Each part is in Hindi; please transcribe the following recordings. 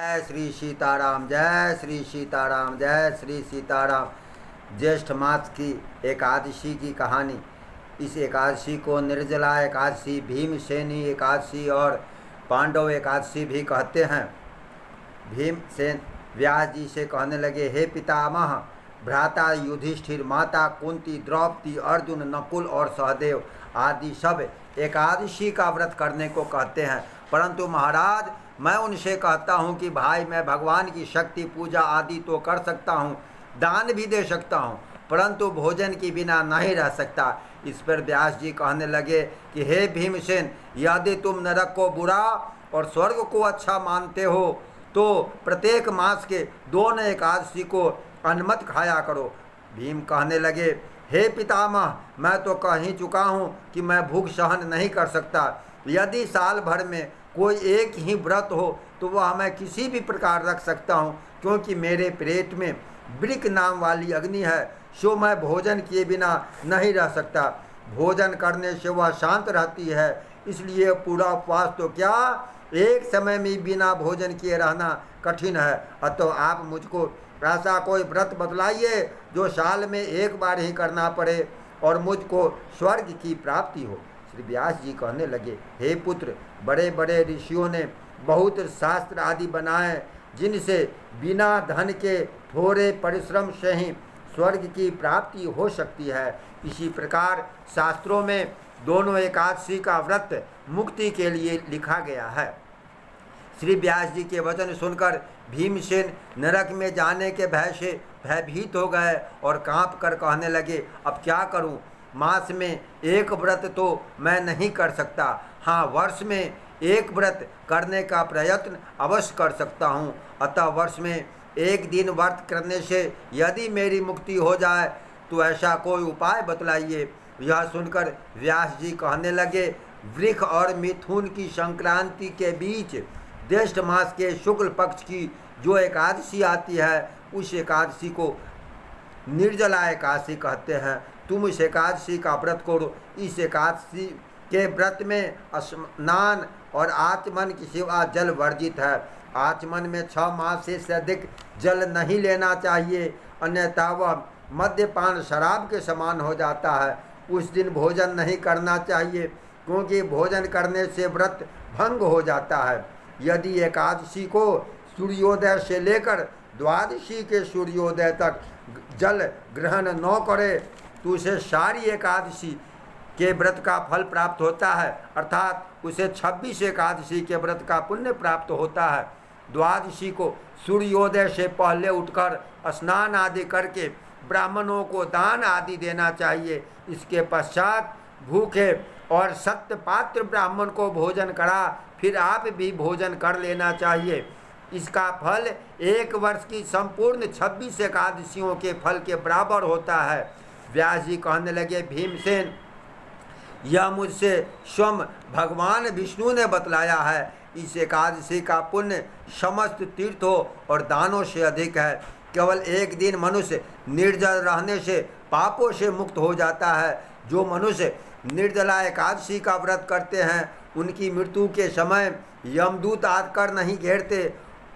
जय श्री सीताराम, जय श्री सीताराम, जय श्री सीताराम। ज्येष्ठ मास की एकादशी की कहानी। इस एकादशी को निर्जला एकादशी, भीमसेनी एकादशी और पांडव एकादशी भी कहते हैं। भीमसेन व्यास जी से कहने लगे, हे पितामह, भ्राता युधिष्ठिर, माता कुंती, द्रौपदी, अर्जुन, नकुल और सहदेव आदि सब एकादशी का व्रत करने को कहते हैं। परंतु महाराज, मैं उनसे कहता हूँ कि भाई, मैं भगवान की शक्ति पूजा आदि तो कर सकता हूँ, दान भी दे सकता हूँ, परंतु भोजन के बिना नहीं रह सकता। इस पर व्यास जी कहने लगे कि हे भीमसेन, यदि तुम नरक को बुरा और स्वर्ग को अच्छा मानते हो तो प्रत्येक मास के दोनों एकादशी को अनमत खाया करो। भीम कहने लगे, हे पितामह, मैं तो कह ही चुका हूँ कि मैं भूख सहन नहीं कर सकता। यदि साल भर में कोई एक ही व्रत हो तो वह मैं किसी भी प्रकार रख सकता हूँ, क्योंकि मेरे पेट में वृक नाम वाली अग्नि है, सो मैं भोजन किए बिना नहीं रह सकता। भोजन करने से वह शांत रहती है, इसलिए पूरा उपवास तो क्या, एक समय में बिना भोजन किए रहना कठिन है। अतः आप मुझको ऐसा कोई व्रत बतलाइए जो साल में एक बार ही करना पड़े और मुझको स्वर्ग की प्राप्ति हो। श्री व्यास जी कहने लगे, हे पुत्र, बड़े बड़े ऋषियों ने बहुत शास्त्र आदि बनाए, जिनसे बिना धन के थोड़े परिश्रम से ही स्वर्ग की प्राप्ति हो सकती है। इसी प्रकार शास्त्रों में दोनों एकादशी का व्रत मुक्ति के लिए लिखा गया है। श्री व्यास जी के वचन सुनकर भीमसेन नरक में जाने के भय से भयभीत हो गए और कांप कर कहने लगे, अब क्या करूं? मास में एक व्रत तो मैं नहीं कर सकता, हाँ, वर्ष में एक व्रत करने का प्रयत्न अवश्य कर सकता हूँ। अतः वर्ष में एक दिन व्रत करने से यदि मेरी मुक्ति हो जाए तो ऐसा कोई उपाय बतलाइए। यह सुनकर व्यास जी कहने लगे, वृष और मिथुन की संक्रांति के बीच ज्येष्ठ मास के शुक्ल पक्ष की जो एकादशी आती है, उस एकादशी को निर्जला एकादशी कहते हैं। तुम इस एकादशी का व्रत करो। इस एकादशी के व्रत में स्नान और आचमन की सिवा जल वर्जित है। आचमन में 6 मास से अधिक जल नहीं लेना चाहिए, अन्यथा वह मद्यपान शराब के समान हो जाता है। उस दिन भोजन नहीं करना चाहिए, क्योंकि भोजन करने से व्रत भंग हो जाता है। यदि एकादशी को सूर्योदय से लेकर द्वादशी के सूर्योदय तक जल ग्रहण न करे तो उसे सारी एकादशी के व्रत का फल प्राप्त होता है, अर्थात उसे 26 एकादशी के व्रत का पुण्य प्राप्त होता है। द्वादशी को सूर्योदय से पहले उठकर स्नान आदि करके ब्राह्मणों को दान आदि देना चाहिए। इसके पश्चात भूखे और सत्य पात्र ब्राह्मण को भोजन करा, फिर आप भी भोजन कर लेना चाहिए। इसका फल एक वर्ष की संपूर्ण 26 एकादशियों के फल के बराबर होता है। व्यास जी कहने लगे, भीमसेन, यह मुझसे स्वयं भगवान विष्णु ने बतलाया है। इस एकादशी का पुण्य समस्त तीर्थों और दानों से अधिक है। केवल एक दिन मनुष्य निर्जल रहने से पापों से मुक्त हो जाता है। जो मनुष्य निर्जला एकादशी का व्रत करते हैं, उनकी मृत्यु के समय यमदूत आकर नहीं घेरते,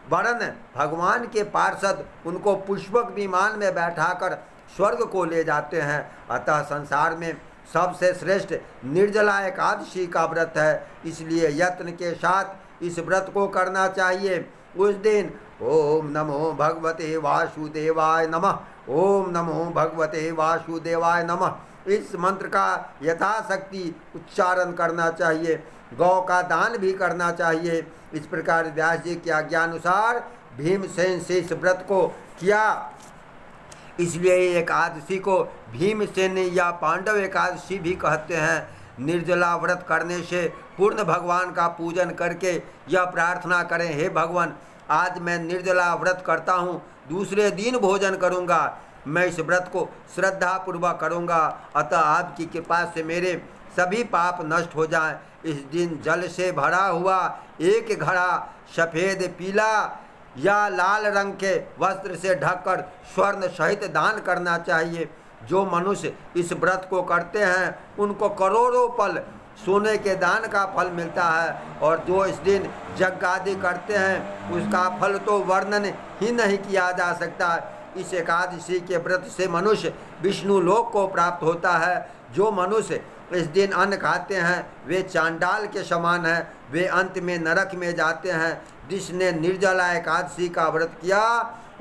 वरन भगवान के पार्षद उनको पुष्पक विमान में बैठाकर स्वर्ग को ले जाते हैं। अतः संसार में सबसे श्रेष्ठ निर्जला एकादशी का व्रत है, इसलिए यत्न के साथ इस व्रत को करना चाहिए। उस दिन ओम नमो भगवते वासुदेवाय नमः, ओम नमो भगवते वासुदेवाय नमः, इस मंत्र का यथाशक्ति उच्चारण करना चाहिए। गौ का दान भी करना चाहिए। इस प्रकार व्यास जी के आज्ञानुसार भीमसेन से इस व्रत को किया। इसलिए एकादशी को भीमसेन या पांडव एकादशी भी कहते हैं। निर्जला व्रत करने से पूर्ण भगवान का पूजन करके यह प्रार्थना करें, हे भगवान, आज मैं निर्जला व्रत करता हूँ, दूसरे दिन भोजन करूँगा। मैं इस व्रत को श्रद्धापूर्वक करूँगा, अतः आपकी कृपा से मेरे सभी पाप नष्ट हो जाएं। इस दिन जल से भरा हुआ एक घड़ा सफ़ेद, पीला या लाल रंग के वस्त्र से ढककर स्वर्ण सहित दान करना चाहिए। जो मनुष्य इस व्रत को करते हैं, उनको करोड़ों पल सोने के दान का फल मिलता है। और जो इस दिन यज्ञ आदि करते हैं उसका फल तो वर्णन ही नहीं किया जा सकता। इस एकादशी के व्रत से मनुष्य विष्णु लोक को प्राप्त होता है। जो मनुष्य इस दिन अन्न खाते हैं वे चांडाल के समान हैं, वे अंत में नरक में जाते हैं। जिसने निर्जला एकादशी का व्रत किया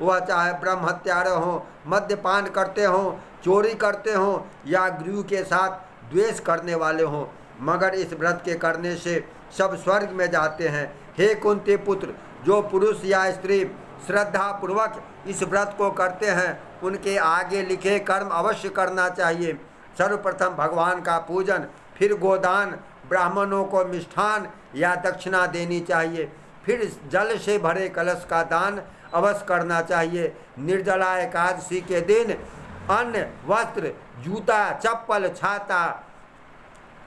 वह चाहे ब्रह्म हत्यारे हों, मद्यपान करते हों, चोरी करते हों या गृह के साथ द्वेष करने वाले हों, मगर इस व्रत के करने से सब स्वर्ग में जाते हैं। हे कुंती पुत्र, जो पुरुष या स्त्री श्रद्धा पूर्वक इस व्रत को करते हैं उनके आगे लिखे कर्म अवश्य करना चाहिए। सर्वप्रथम भगवान का पूजन, फिर गोदान, ब्राह्मणों को मिष्ठान या दक्षिणा देनी चाहिए, फिर जल से भरे कलश का दान अवश्य करना चाहिए। निर्जला एकादशी के दिन अन्न, वस्त्र, जूता, चप्पल, छाता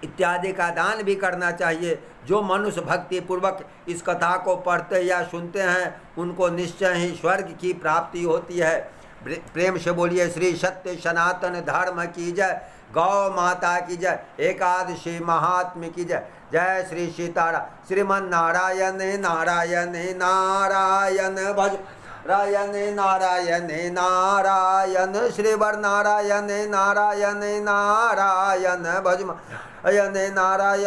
इत्यादि का दान भी करना चाहिए। जो मनुष्य भक्ति पूर्वक इस कथा को पढ़ते या सुनते हैं उनको निश्चय ही स्वर्ग की प्राप्ति होती है। प्रेम से बोलिए श्री सत्य सनातन धर्म की जय, गौ माता की जय, एकादशी महात्म्य की जय। जय श्री सीताराम। श्रीमन नारायण नारायण नारायण भज नारायण नारायण नारायण, श्रीवर नारायण नारायण नारायण भज नारायण नारायण।